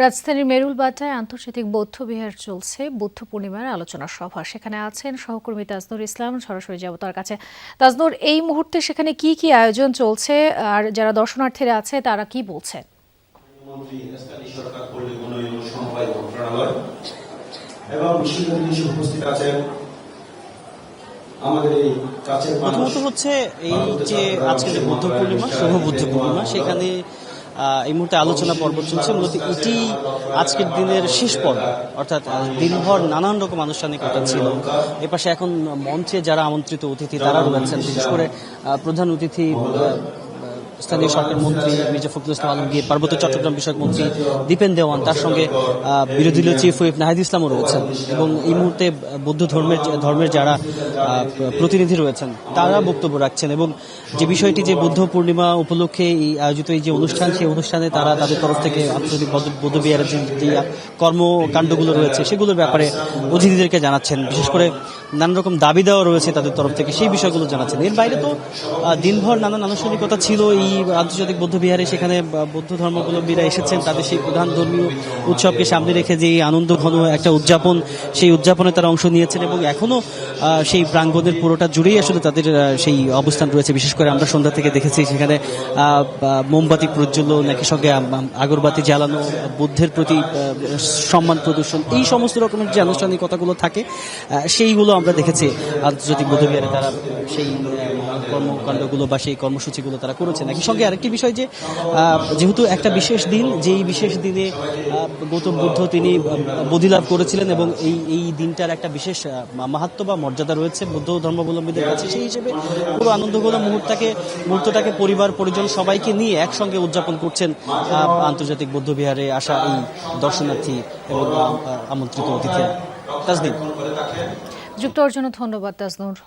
রাজধানীর মেরুলবাড্ডায় আন্তর্জাতিক বৌদ্ধ বিহার চলছে বুদ্ধ পূর্ণিমার আলোচনা সভা। সেখানে আছেন সহকর্মী তাজনুর ইসলাম। সরাসরি যাব তার কাছে। তাজনুর, এই মুহূর্তে সেখানে কি কি আয়োজন চলছে আর যারা দর্শনার্থীরা আছে তারা কি বলছে? প্রথমত হচ্ছে এই যে আজকে যে বুদ্ধ পূর্ণিমা, শুভ বুদ্ধ পূর্ণিমা, সেখানে এই মুহূর্তে আলোচনা পর্ব চলছে। মূলত এটি আজকের দিনের শেষ পর্ব, অর্থাৎ দিনভর নানান রকম আনুষ্ঠানিকতা ছিল। এপাশে এখন মঞ্চে যারা আমন্ত্রিত অতিথি তারা রয়েছেন, বিশেষ করে প্রধান অতিথি স্থানীয় সরকার মন্ত্রী মির্জা ফখরুল ইসলাম আলমগীর, পার্বত্য চট্টগ্রাম বিষয়ক মন্ত্রী দীপেন দেওয়ান, তার সঙ্গে বিরোধী দলীয় চিফ হুইপ নাহিদ ইসলামও রয়েছেন। এবং এই মুহূর্তে বৌদ্ধ ধর্মের যারা প্রতিনিধি রয়েছেন তারা বক্তব্য রাখছেন। এবং যে বিষয়টি যে বুদ্ধ পূর্ণিমা উপলক্ষে এই আয়োজিত এই যে অনুষ্ঠান, সেই অনুষ্ঠানে তারা তাদের তরফ থেকে আন্তর্জাতিক বৌদ্ধ বিহারের যে কর্মকাণ্ডগুলো রয়েছে সেগুলোর ব্যাপারে অতিথিদেরকে জানাচ্ছেন। বিশেষ করে নানা রকম দাবি দেওয়া রয়েছে তাদের তরফ থেকে, সেই বিষয়গুলো জানাচ্ছেন। এর বাইরে তো দিনভর নানান আনুষ্ঠানিকতা ছিল এই আন্তর্জাতিক বৌদ্ধ বিহারে। সেখানে বৌদ্ধ ধর্মাবলম্বীরা এসেছেন, তাদের সেই প্রধান ধর্মীয় উৎসবকে সামনে রেখে যে আনন্দ ঘন একটা উদযাপন, সেই উদযাপনে তারা অংশ নিয়েছেন। এবং এখনো সেই প্রাঙ্গণের পুরোটা জুড়েই আসলে তাদের সেই অবস্থান রয়েছে। বিশেষ করে আমরা সন্ধ্যা থেকে দেখেছি সেখানে মোমবাতি প্রজ্বলন, একই সঙ্গে আগরবাতি জ্বালানো, বুদ্ধের প্রতি সম্মান প্রদর্শন, এই সমস্ত রকমের যে আনুষ্ঠানিকতাগুলো থাকে সেইগুলো আমরা দেখেছি আন্তর্জাতিক বৌদ্ধ বিহারে। তারা সেই কর্মকাণ্ডগুলো বা সেই কর্মসূচিগুলো তারা করেছেন। একই সঙ্গে আরেকটি বিষয় যে যেহেতু একটা বিশেষ দিন, যেই বিশেষ দিনে গৌতম বুদ্ধ তিনি বোধিলাভ করেছিলেন এবং এই দিনটার একটা বিশেষ মাহাত্ম্য বা মর্যাদা রয়েছে বৌদ্ধ ধর্মাবলম্বীদের কাছে, সেই হিসেবে পুরো আনন্দঘন মুহূর্তটাকে পরিবার পরিজন সবাইকে নিয়ে একসঙ্গে উদযাপন করছেন আন্তর্জাতিক বৌদ্ধ বিহারে আসা এই দর্শনার্থী এবং আমন্ত্রিত অতিথিরা। তাজনীন, যুক্ত হওয়ার জন্য ধন্যবাদ তাজনুর।